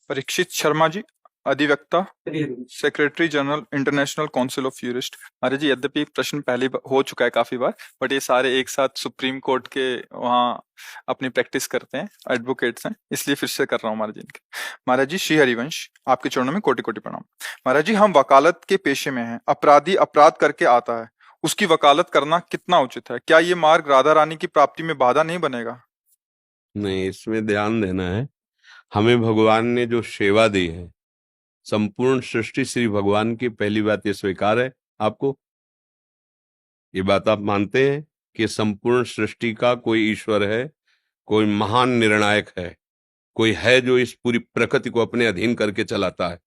परीक्षित शर्मा जी, अधिवक्ता, secretary general international council of jurists. अरे जी, यद्यपि प्रश्न पहले हो चुका है काफी बार, बट ये सारे एक साथ सुप्रीम कोर्ट के वहाँ अपनी प्रैक्टिस करते हैं, एडवोकेट्स हैं, इसलिए फिर से कर रहा हूँ महाराज जी इनके। महाराज जी, श्री हरिवंश, आपके चरणों में कोटि कोटि प्रणाम। महाराज जी, हम वकालत के पेशे में हैं। अपराधी अपराध करके आता है, उसकी वकालत करना कितना उचित है? क्या ये मार्ग राधा रानी की प्राप्ति में बाधा नहीं बनेगा? नहीं, इसमें ध्यान देना है। हमें भगवान ने जो सेवा दी है, संपूर्ण सृष्टि श्री भगवान की, पहली बात ये स्वीकार है आपको? ये बात आप मानते हैं कि संपूर्ण सृष्टि का कोई ईश्वर है, कोई महान निर्णायक है, कोई है जो इस पूरी प्रकृति को अपने अधीन करके चलाता है,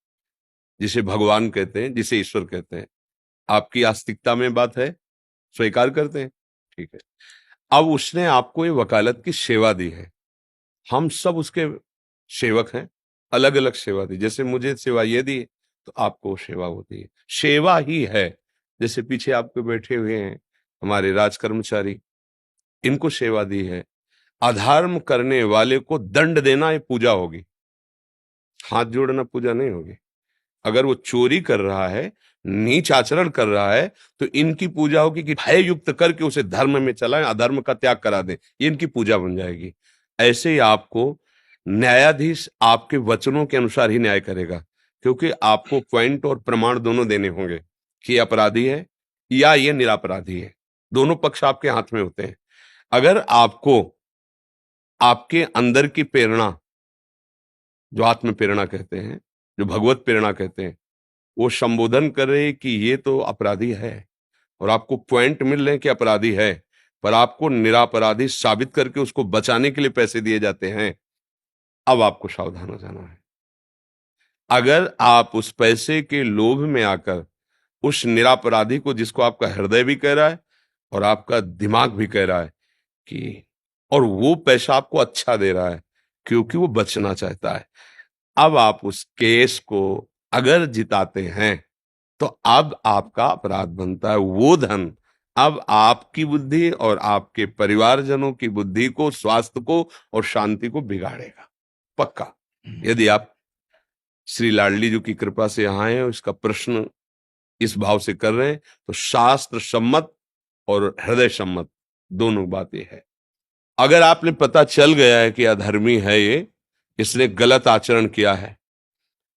जिसे भगवान कहते हैं, जिसे ईश्वर कहते हैं? आपकी आस्तिकता में बात है, स्वीकार करते हैं? ठीक है। अब उसने आपको ये वकालत की सेवा दी है, हम सब उसके सेवक हैं, अलग अलग सेवा दी। जैसे मुझे सेवा ये दी तो आपको सेवा होती है, सेवा ही है। जैसे पीछे आपके बैठे हुए हैं हमारे राज कर्मचारी, इनको सेवा दी है। अधर्म करने वाले को दंड देना ये पूजा होगी, हाथ जोड़ना पूजा नहीं होगी। अगर वो चोरी कर रहा है, नीच आचरण कर रहा है, तो इनकी पूजा होगी कि भय युक्त करके उसे धर्म में चलाएं, अधर्म का त्याग करा दें, ये इनकी पूजा बन जाएगी। ऐसे ही आपको न्यायाधीश आपके वचनों के अनुसार ही न्याय करेगा, क्योंकि आपको पॉइंट और प्रमाण दोनों देने होंगे कि ये अपराधी है या ये निरपराधी है। दोनों पक्ष आपके हाथ में होते हैं। अगर आपको आपके अंदर की प्रेरणा, जो आत्म प्रेरणा कहते हैं, जो भगवत प्रेरणा कहते हैं, वो संबोधन कर रहे कि ये तो अपराधी है, और आपको पॉइंट मिल रहे हैं कि अपराधी है, पर आपको निरपराधी साबित करके उसको बचाने के लिए पैसे दिए जाते हैं, अब आपको सावधान हो जाना है। अगर आप उस पैसे के लोभ में आकर उस निरपराधी को, जिसको आपका हृदय भी कह रहा है और आपका दिमाग भी कह रहा है कि, और वो पैसा आपको अच्छा दे रहा है क्योंकि वो बचना चाहता है, अब आप उस केस को अगर जिताते हैं तो अब आपका अपराध बनता है। वो धन अब आपकी बुद्धि और आपके परिवारजनों की बुद्धि को, स्वास्थ्य को और शांति को बिगाड़ेगा, पक्का। यदि आप श्री लाडली जी की कृपा से यहाँ आए और इसका प्रश्न इस भाव से कर रहे हैं, तो शास्त्र सम्मत और हृदय सम्मत दोनों बातें है। अगर आपने पता चल गया है कि अधर्मी है ये, इसने गलत आचरण किया है,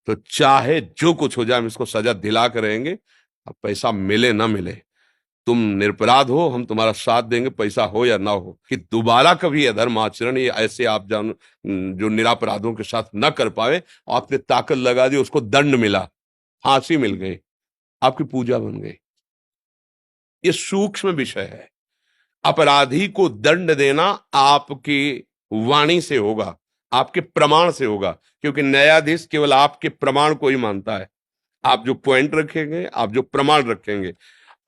तो चाहे जो कुछ हो जाए हम इसको सजा दिला कर रहेंगे। अब पैसा मिले ना मिले, तुम निरपराध हो, हम तुम्हारा साथ देंगे, पैसा हो या ना हो, कि दोबारा कभी अधर्म आचरण ये ऐसे आप जान जो निरापराधों के साथ न कर पाए। आपने ताकत लगा दी, उसको दंड मिला, फांसी मिल गई, आपकी पूजा बन गई। ये सूक्ष्म विषय है। अपराधी को दंड देना आपकी वाणी से होगा, आपके प्रमाण से होगा, क्योंकि न्यायाधीश केवल आपके प्रमाण को ही मानता है। आप जो पॉइंट रखेंगे, आप जो प्रमाण रखेंगे,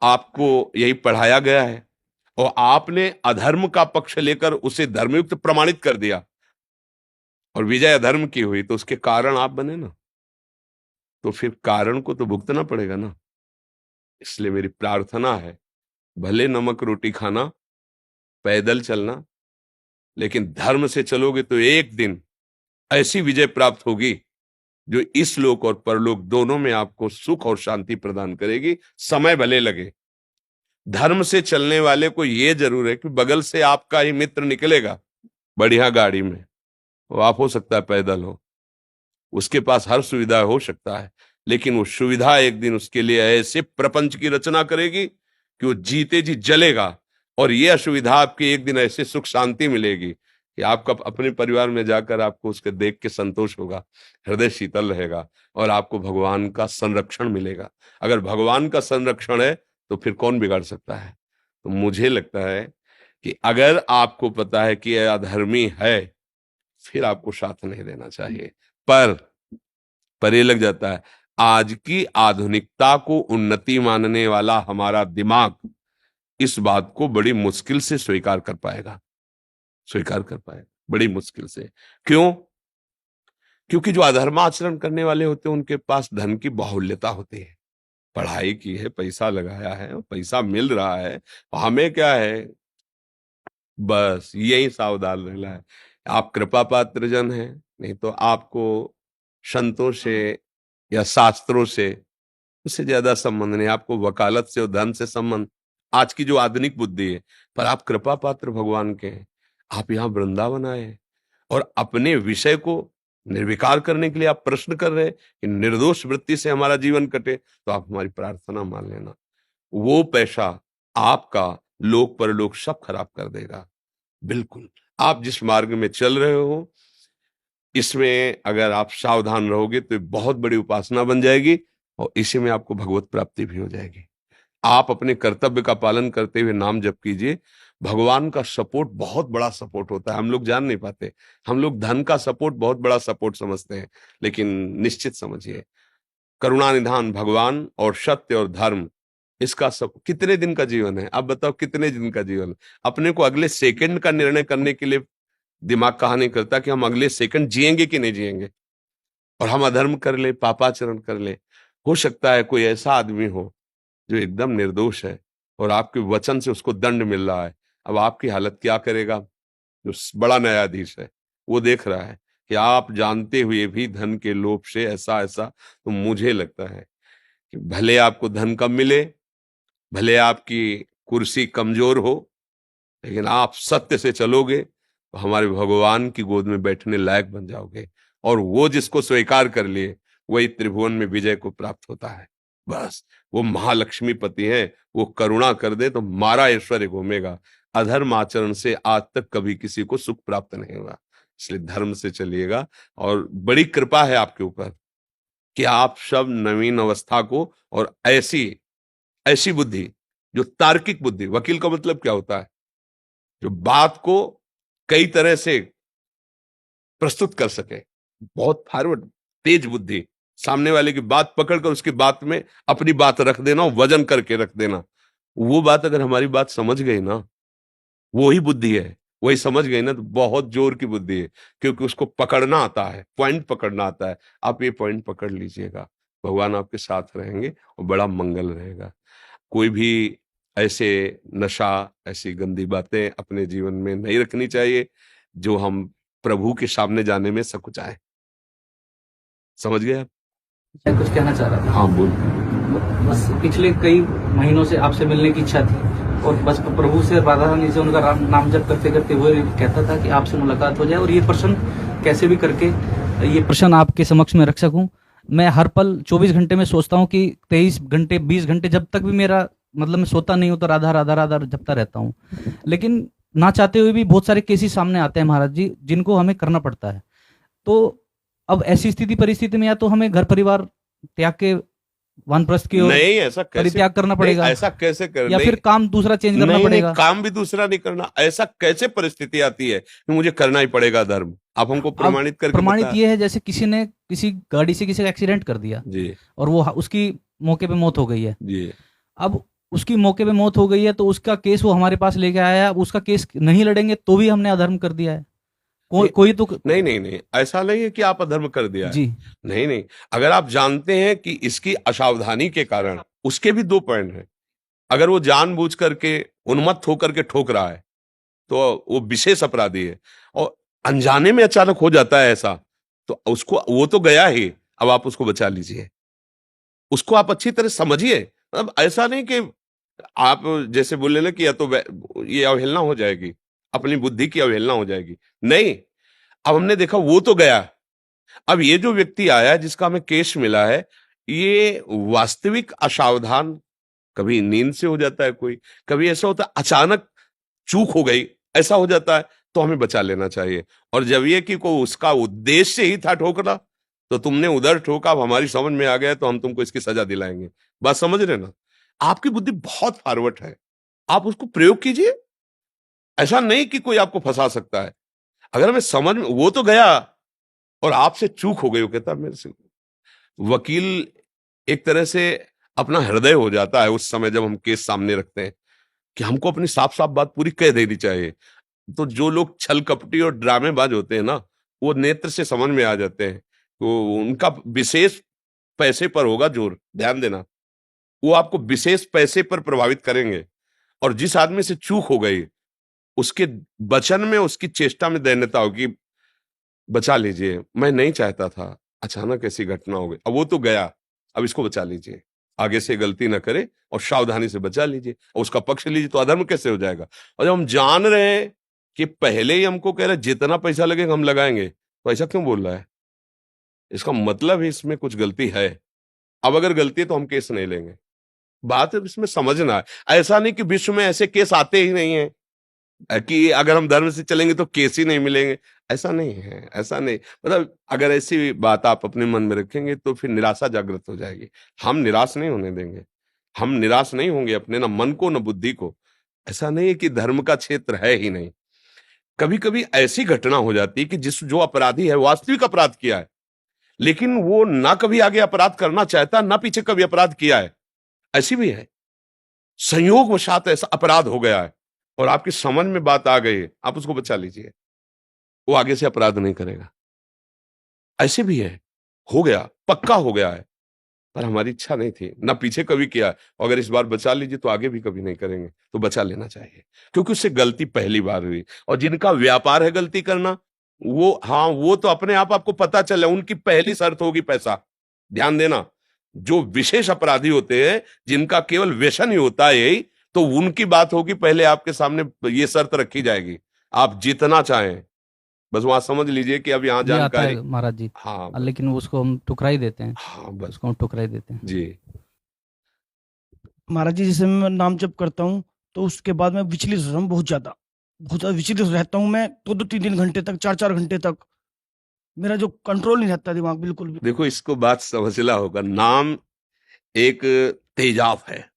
आपको यही पढ़ाया गया है, और आपने अधर्म का पक्ष लेकर उसे धर्मयुक्त प्रमाणित कर दिया और विजय अधर्म की हुई, तो उसके कारण आप बने ना, तो फिर कारण को तो भुगतना पड़ेगा ना। इसलिए मेरी प्रार्थना है, भले नमक रोटी खाना, पैदल चलना, लेकिन धर्म से चलोगे तो एक दिन ऐसी विजय प्राप्त होगी जो इस लोक और परलोक दोनों में आपको सुख और शांति प्रदान करेगी। समय भले लगे। धर्म से चलने वाले को यह जरूर है कि बगल से आपका ही मित्र निकलेगा बढ़िया गाड़ी में, वो आप हो सकता है पैदल हो, उसके पास हर सुविधा हो सकता है, लेकिन वो सुविधा एक दिन उसके लिए ऐसे प्रपंच की रचना करेगी कि वो जीते जी जलेगा, और ये असुविधा आपकी एक दिन ऐसे सुख शांति मिलेगी कि आपका अपने परिवार में जाकर आपको उसके देख के संतोष होगा, हृदय शीतल रहेगा, और आपको भगवान का संरक्षण मिलेगा। अगर भगवान का संरक्षण है तो फिर कौन बिगाड़ सकता है? तो मुझे लगता है कि अगर आपको पता है कि यह अधर्मी है, फिर आपको साथ नहीं देना चाहिए। पर ये लग जाता है, आज की आधुनिकता को उन्नति मानने वाला हमारा दिमाग इस बात को बड़ी मुश्किल से स्वीकार कर पाएगा, बड़ी मुश्किल से। क्यों? क्योंकि जो अधर्माचरण करने वाले होते हैं उनके पास धन की बाहुल्यता होती है, पढ़ाई की है, पैसा लगाया है, पैसा मिल रहा है, हमें क्या है, बस यही सावधान रहना है। आप कृपा पात्र जन हैं, नहीं तो आपको संतों से या शास्त्रों से, उससे ज्यादा संबंध नहीं। आपको वकालत से और धन से संबंध, आज की जो आधुनिक बुद्धि है। पर आप कृपा पात्र भगवान के हैं। आप यहाँ वृंदावन आए और अपने विषय को निर्विकार करने के लिए आप प्रश्न कर रहे हैं कि निर्दोष वृत्ति से हमारा जीवन कटे, तो आप हमारी प्रार्थना मान लेना। वो पैसा आपका लोक परलोक सब खराब कर देगा। बिल्कुल आप जिस मार्ग में चल रहे हो, इसमें अगर आप सावधान रहोगे तो बहुत बड़ी उपासना बन जाएगी और इसी में आपको भगवत प्राप्ति भी हो जाएगी। आप अपने कर्तव्य का पालन करते हुए नाम जप कीजिए। भगवान का सपोर्ट बहुत बड़ा सपोर्ट होता है, हम लोग जान नहीं पाते। हम लोग धन का सपोर्ट बहुत बड़ा सपोर्ट समझते हैं, लेकिन निश्चित समझिए करुणा निधान भगवान और सत्य और धर्म, इसका सब कितने दिन का जीवन है? आप बताओ कितने दिन का जीवन है? अपने को अगले सेकंड का निर्णय करने के लिए दिमाग कहा नहीं करता कि हम अगले सेकंड जिएंगे कि नहीं जिएंगे, और हम अधर्म कर ले, पापाचरण कर ले। हो सकता है कोई ऐसा आदमी हो जो एकदम निर्दोष है और आपके वचन से उसको दंड मिल रहा है। अब आपकी हालत क्या करेगा? जो बड़ा न्यायाधीश है वो देख रहा है कि आप जानते हुए भी धन के लोभ से ऐसा ऐसा, तो मुझे लगता है कि भले आपको धन कम मिले, भले आपकी कुर्सी कमजोर हो, लेकिन आप सत्य से चलोगे तो हमारे भगवान की गोद में बैठने लायक बन जाओगे। और वो जिसको स्वीकार कर लिए वही त्रिभुवन में विजय को प्राप्त होता है। बस वो महालक्ष्मी पति है, वो करुणा कर दे तो मारा ऐश्वर्य घूमेगा। अधर्म आचरण से आज तक कभी किसी को सुख प्राप्त नहीं हुआ, इसलिए धर्म से चलिएगा। और बड़ी कृपा है आपके ऊपर कि आप सब नवीन अवस्था को और ऐसी ऐसी बुद्धि जो तार्किक बुद्धि, वकील का मतलब क्या होता है? जो बात को कई तरह से प्रस्तुत कर सके, बहुत फॉरवर्ड तेज बुद्धि, सामने वाले की बात पकड़कर उसकी बात में अपनी बात रख देना, वजन करके रख देना। वो बात अगर हमारी बात समझ गई ना, वो ही बुद्धि है, वही समझ गई ना, तो बहुत जोर की बुद्धि है, क्योंकि उसको पकड़ना आता है, पॉइंट पकड़ना आता है। आप ये पॉइंट पकड़ लीजिएगा, भगवान आपके साथ रहेंगे और बड़ा मंगल रहेगा। कोई भी ऐसे नशा, ऐसी गंदी बातें अपने जीवन में नहीं रखनी चाहिए जो हम प्रभु के सामने जाने में सकुचाए। समझ गए आप? मैं कुछ कहना चाह रहा था। हाँ बोल। बस पिछले कई महीनों से आपसे मिलने की इच्छा थी और बस प्रभु से, राधा रानी से उनका नाम जप करते करते वो कहता था कि आपसे मुलाकात हो जाए और ये प्रश्न कैसे भी करके ये प्रश्न आपके समक्ष में रख सकूं। मैं हर पल 24 घंटे में सोचता हूँ कि 23 घंटे 20 घंटे जब तक भी मेरा मतलब मैं सोता नहीं हूँ तो राधा राधा राधा जपता रहता हूँ। लेकिन ना चाहते हुए भी बहुत सारे केसेस सामने आते हैं महाराज जी, जिनको हमें करना पड़ता है। तो अब ऐसी स्थिति परिस्थिति में या तो हमें घर परिवार त्याग के वानप्रस्थ की ओर नहीं, ऐसा कैसे परित्याग करना पड़ेगा, ऐसा कैसे कर या फिर काम दूसरा चेंज करना पड़ेगा। काम भी दूसरा नहीं करना, ऐसा कैसे परिस्थिति आती है कि मुझे करना ही पड़ेगा धर्म? आप हमको प्रमाणित करके प्रमाणित बता। ये है जैसे किसी ने किसी गाड़ी से किसी का एक्सीडेंट कर दिया जी और वो उसकी मौके पे मौत हो गई है। जी। अब उसकी मौके पे मौत हो गई है तो उसका केस वो हमारे पास लेके आया है। अब उसका केस नहीं लड़ेंगे तो भी हमने अधर्म कर दिया है। कोई तो नहीं, ऐसा नहीं है कि आप अधर्म कर दिया है। जी नहीं, अगर आप जानते हैं कि इसकी असावधानी के कारण, उसके भी दो पॉइंट हैं। अगर वो जानबूझ करके उन्मत्त होकर के ठोक रहा है तो वो विशेष अपराधी है, और अनजाने में अचानक हो जाता है ऐसा, तो उसको, वो तो गया ही, अब आप उसको बचा लीजिए, उसको आप अच्छी तरह समझिए। मतलब ऐसा नहीं कि आप जैसे बोले ना कि या तो ये अवहेलना हो जाएगी, अपनी बुद्धि की अवहेलना हो जाएगी। नहीं, अब हमने देखा वो तो गया, अब ये जो व्यक्ति आया जिसका हमें केस मिला है, ये वास्तविक असावधान, कभी नींद से हो जाता है, कोई कभी ऐसा होता है अचानक चूक हो गई, ऐसा हो जाता है, तो हमें बचा लेना चाहिए। और जब ये कि को उसका उद्देश्य ही था ठोकना, तो तुमने उधर ठोका, अब हमारी समझ में आ गया तो हम तुमको इसकी सजा दिलाएंगे। बात समझ रहे ना? आपकी बुद्धि बहुत फॉरवर्ड है, आप उसको प्रयोग कीजिए। ऐसा नहीं कि कोई आपको फंसा सकता है। अगर हमें समझ में, वो तो गया और आपसे चूक हो गई, वो कहता मेरे से। वकील एक तरह से अपना हृदय हो जाता है उस समय जब हम केस सामने रखते हैं, कि हमको अपनी साफ साफ बात पूरी कह देनी चाहिए। तो जो लोग छल कपटी और ड्रामेबाज होते हैं ना, वो नेत्र से समझ में आ जाते हैं, तो उनका विशेष पैसे पर होगा जोर, ध्यान देना। वो आपको विशेष पैसे पर प्रभावित करेंगे, और जिस आदमी से चूक हो गई उसके वचन में, उसकी चेष्टा में दैन्यता होगी, बचा लीजिए, मैं नहीं चाहता था, अचानक ऐसी घटना हो गई, अब वो तो गया, अब इसको बचा लीजिए, आगे से गलती ना करे और सावधानी से बचा लीजिए और उसका पक्ष लीजिए, तो अधर्म कैसे हो जाएगा। और जब हम जान रहे हैं कि पहले ही हमको कह रहे जितना पैसा लगेगा हम लगाएंगे, तो ऐसा क्यों बोल रहा है, इसका मतलब है इसमें कुछ गलती है। अब अगर गलती है तो हम केस नहीं लेंगे। बात है इसमें समझना है, ऐसा नहीं कि विश्व में ऐसे केस आते ही नहीं है कि अगर हम धर्म से चलेंगे तो केस ही नहीं मिलेंगे, ऐसा नहीं है, ऐसा नहीं। मतलब अगर ऐसी बात आप अपने मन में रखेंगे तो फिर निराशा जागृत हो जाएगी। हम निराश नहीं होने देंगे, हम निराश नहीं होंगे अपने ना मन को ना बुद्धि को। ऐसा नहीं है कि धर्म का क्षेत्र है ही नहीं। कभी कभी ऐसी घटना हो जाती है कि जो अपराधी है वास्तविक अपराध किया है, लेकिन वो ना कभी आगे अपराध करना चाहता, ना पीछे कभी अपराध किया है, ऐसी भी है। संयोगवशात ऐसा अपराध हो गया है और आपकी समझ में बात आ गई है, आप उसको बचा लीजिए, वो आगे से अपराध नहीं करेगा। ऐसे भी है, हो गया, पक्का हो गया है, पर हमारी इच्छा नहीं थी, ना पीछे कभी किया है। अगर इस बार बचा लीजिए तो आगे भी कभी नहीं करेंगे, तो बचा लेना चाहिए, क्योंकि उससे गलती पहली बार हुई। और जिनका व्यापार है गलती करना, वो हाँ, वो तो अपने आप आपको पता चले, उनकी पहली शर्त होगी पैसा। ध्यान देना, जो विशेष अपराधी होते हैं, जिनका केवल व्यसन ही होता है यही, तो उनकी बात होगी, पहले आपके सामने ये शर्त रखी जाएगी, आप जितना चाहें। बस वहां समझ लीजिए कि अब यहाँ ये आता जानकारी। है महाराज जी, हाँ लेकिन उसको हम ठुकरा ही देते हैं, हाँ बस उसको हम ठुकरा ही देते हैं। जी। महाराज जी, जैसे मैं नाम जप करता हूँ तो उसके बाद मैं विचलित रहता हूँ, बहुत ज्यादा विचलित रहता हूँ मैं, 2-2 3-3 घंटे तक, 4-4 घंटे तक मेरा जो कंट्रोल नहीं रहता दिमाग बिल्कुल भी। देखो, इसको बात समझना होगा, नाम एक तेजाब है,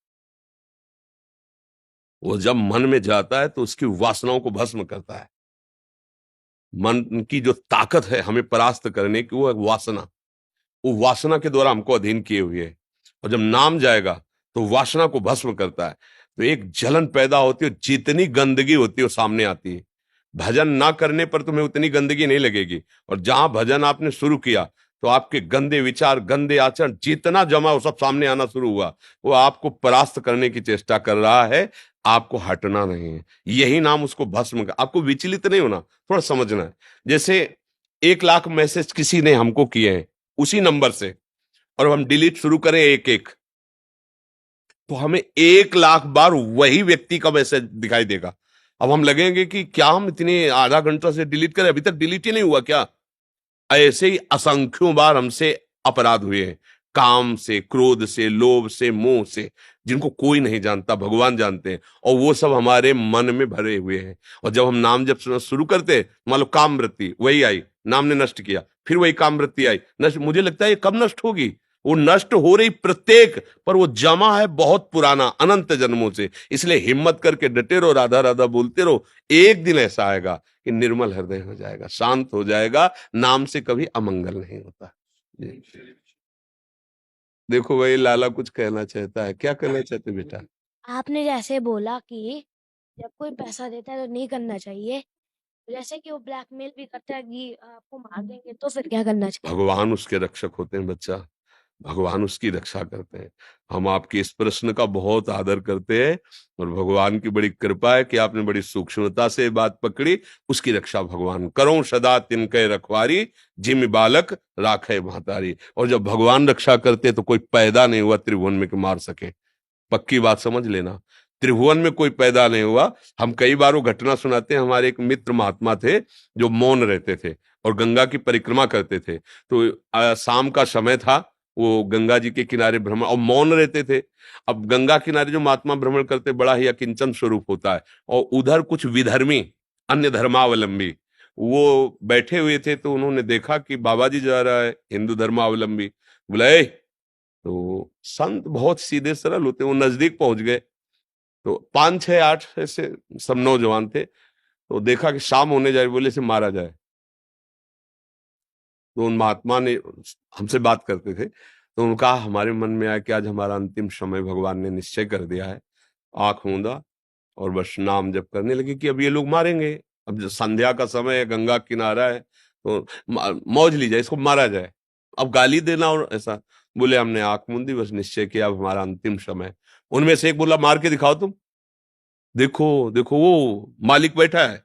वो जब मन में जाता है तो उसकी वासनाओं को भस्म करता है। मन की जो ताकत है हमें परास्त करने की, वो है वासना, वो वासना के द्वारा हमको अधीन किए हुए है। और जब नाम जाएगा तो वासना को भस्म करता है, तो एक जलन पैदा होती है, जितनी गंदगी होती है वो सामने आती है। भजन ना करने पर तुम्हें उतनी गंदगी नहीं लगेगी, और जहां भजन आपने शुरू किया तो आपके गंदे विचार, गंदे आचरण जितना जमा वो सब सामने आना शुरू हुआ। वो आपको परास्त करने की चेष्टा कर रहा है, आपको हटना नहीं है। यही नाम उसको भस्म कर, आपको विचलित नहीं होना, थोड़ा समझना है। जैसे 1 लाख मैसेज किसी ने हमको किए हैं उसी नंबर से, और हम डिलीट शुरू करें एक एक, तो हमें 1 लाख बार वही व्यक्ति का मैसेज दिखाई देगा। अब हम लगेंगे कि क्या हम इतने आधा घंटा से डिलीट करें, अभी तक डिलीट ही नहीं हुआ क्या। ऐसे ही असंख्यों बार हमसे अपराध हुए हैं, काम से, क्रोध से, लोभ से, मोह से, जिनको कोई नहीं जानता, भगवान जानते हैं, और वो सब हमारे मन में भरे हुए हैं। और जब हम नाम जब शुरू करते, मान लो काम वृत्ति वही आई, नाम ने नष्ट किया, फिर वही काम वृत्ति आई नष्ट। मुझे लगता है ये कब नष्ट होगी, वो नष्ट हो रही प्रत्येक, पर वो जमा है बहुत पुराना, अनंत जन्मों से। इसलिए हिम्मत करके डटे रहो, राधा राधा बोलते रहो, एक दिन ऐसा आएगा कि निर्मल हृदय हो जाएगा, शांत हो जाएगा। नाम से कभी अमंगल नहीं होता। जी। देखो भाई, लाला कुछ कहना चाहता है, क्या कहना चाहते बेटा। आपने जैसे बोला कि जब कोई पैसा देता है तो नहीं करना चाहिए, जैसे कि वो ब्लैकमेल भी करता है कि आपको मार देंगे, तो फिर क्या करना चाहिए? भगवान उसके रक्षक होते हैं बच्चा, भगवान उसकी रक्षा करते हैं। हम आपके इस प्रश्न का बहुत आदर करते हैं, और भगवान की बड़ी कृपा है कि आपने बड़ी सूक्ष्मता से बात पकड़ी। उसकी रक्षा भगवान करो सदा तिनके रखवारी, जिम बालक राखे महतारी। और जब भगवान रक्षा करते तो कोई पैदा नहीं हुआ त्रिभुवन में कि मार सके, पक्की बात समझ लेना। त्रिभुवन में कोई पैदा नहीं हुआ। हम कई बार वो घटना सुनाते हैं, हमारे एक मित्र महात्मा थे जो मौन रहते थे और गंगा की परिक्रमा करते थे। तो शाम का समय था, वो गंगा जी के किनारे भ्रमण और मौन रहते थे। अब गंगा किनारे जो महात्मा भ्रमण करते, बड़ा ही अकिंचन स्वरूप होता है, और उधर कुछ विधर्मी अन्य धर्मावलंबी वो बैठे हुए थे। तो उन्होंने देखा कि बाबा जी जा रहा है हिंदू धर्मावलंबी, बुलाए। तो संत बहुत सीधे सरल होते, वो नजदीक पहुंच गए। तो 5 6 8 ऐसे सब नौजवान थे। तो देखा कि शाम होने जाए, बोले से मारा जाए। तो उन महात्मा ने हमसे बात करते थे, तो उनका हमारे मन में आया कि आज हमारा अंतिम समय भगवान ने निश्चय कर दिया है। आंख मूंदा और बस नाम जप करने लगे कि अब ये लोग मारेंगे। अब जो संध्या का समय है, गंगा किनारा है, तो मौज ली जाए, इसको मारा जाए। अब गाली देना और ऐसा, बोले हमने आंख मूंदी, बस निश्चय किया अब हमारा अंतिम समय। उनमें से एक बोला, मार के दिखाओ तुम। देखो देखो वो मालिक बैठा है,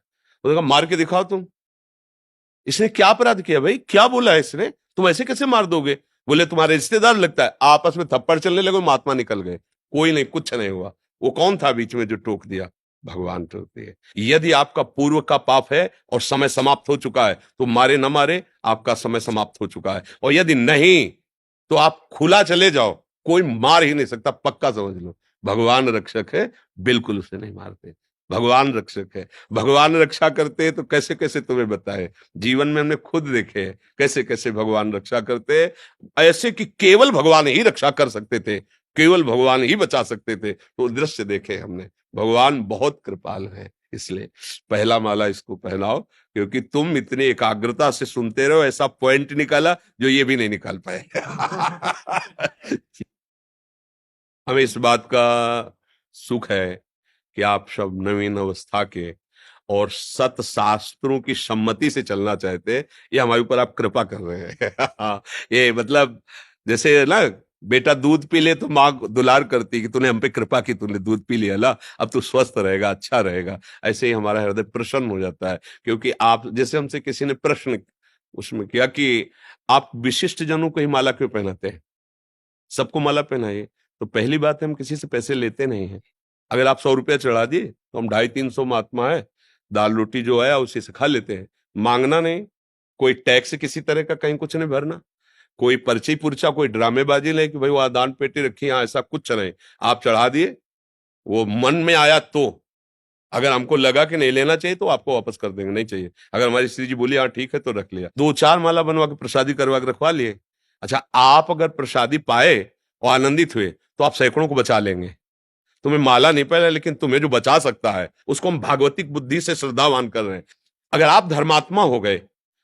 उसने कहा मार के दिखाओ तुम। इसने क्या अपराध किया भाई, क्या बोला है इसने, तुम ऐसे कैसे मार दोगे? बोले तुम्हारे रिश्तेदार लगता है। आपस में थप्पड़ चलने लगे, महात्मा निकल गए। कोई नहीं, कुछ नहीं हुआ। वो कौन था बीच में जो टोक दिया? भगवान टोकते हैं। यदि आपका पूर्व का पाप है और समय समाप्त हो चुका है तो मारे न मारे, आपका समय समाप्त हो चुका है। और यदि नहीं तो आप खुला चले जाओ, कोई मार ही नहीं सकता, पक्का समझ लो। भगवान रक्षक है, बिल्कुल उसे नहीं मारते। भगवान रक्षक है, भगवान रक्षा करते हैं। तो कैसे कैसे तुम्हें बताए, जीवन में हमने खुद देखे हैं कैसे कैसे भगवान रक्षा करते हैं। ऐसे कि केवल भगवान ही रक्षा कर सकते थे, केवल भगवान ही बचा सकते थे। तो दृश्य देखे हमने, भगवान बहुत कृपाल है। इसलिए पहला माला इसको पहनाओ, क्योंकि तुम इतनी एकाग्रता से सुनते रहो, ऐसा पॉइंट निकाला जो ये भी नहीं निकाल पाए। हमें इस बात का सुख है कि आप सब नवीन अवस्था के और सत शास्त्रों की सम्मति से चलना चाहते हैं। ये हमारे ऊपर आप कृपा कर रहे हैं। ये मतलब जैसे ना बेटा दूध पी ले तो माँ दुलार करती है कि तूने हम पे कृपा की, तूने दूध पी लिया ला, अब तू स्वस्थ रहेगा, अच्छा रहेगा। ऐसे ही हमारा हृदय प्रसन्न हो जाता है, क्योंकि आप जैसे हमसे किसी ने प्रश्न उसमें किया कि आप विशिष्ट जनों को ही माला क्यों पहनाते हैं, सबको माला पहनाइए। तो पहली बात है, हम किसी से पैसे लेते नहीं हैं। अगर आप 100 रुपया चढ़ा दिए तो हम 250-300 महात्मा है, दाल रोटी जो आया उसी से खा लेते हैं। मांगना नहीं, कोई टैक्स किसी तरह का कहीं कुछ नहीं भरना, कोई पर्ची पुर्चा, कोई ड्रामेबाजी नहीं कि भाई वहां दान पेटी रखी, यहाँ ऐसा कुछ नहीं। आप चढ़ा दिए, वो मन में आया तो, अगर हमको लगा कि नहीं लेना चाहिए तो आपको वापस कर देंगे, नहीं चाहिए। अगर हमारी स्त्री जी बोली हाँ ठीक है तो रख लिया। 2-4 माला बनवा के प्रसादी करवा के रखवा लिए। अच्छा, आप अगर प्रसादी पाए और आनंदित हुए तो आप सैकड़ों को बचा लेंगे। तुम्हें माला नहीं पहना, लेकिन तुम्हें जो बचा सकता है उसको हम भागवतिक बुद्धि से श्रद्धावान कर रहे हैं। अगर आप धर्मात्मा हो गए,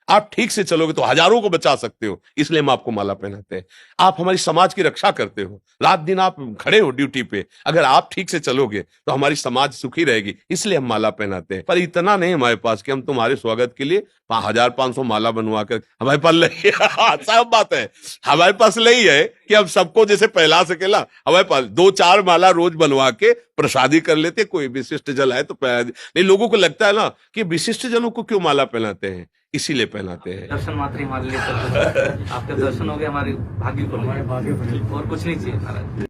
आप ठीक से चलोगे तो हजारों को बचा सकते हो, इसलिए हम आपको माला पहनाते हैं। आप हमारी समाज की रक्षा करते हो, रात दिन आप खड़े हो ड्यूटी पे। अगर आप ठीक से चलोगे तो हमारी समाज सुखी रहेगी, इसलिए हम माला पहनाते हैं। पर इतना नहीं हमारे पास कि हम तुम्हारे स्वागत के लिए 1500 माला बनवा कर हमारे पास नहीं। सब बात है, हमारे पास नहीं है कि हम सबको जैसे पहला सकेला। हमारे पास 2-4 माला रोज बनवा के प्रसादी कर लेते। कोई विशिष्ट जल है तो नहीं, लोगों को लगता है ना कि विशिष्ट जनों को क्यों माला पहनाते हैं, इसीलिए पहनाते हैं। दर्शन मात्र ही हमारे लिए, आपके दर्शन हो गए हमारे भाग्य को, और कुछ नहीं चाहिए महाराज।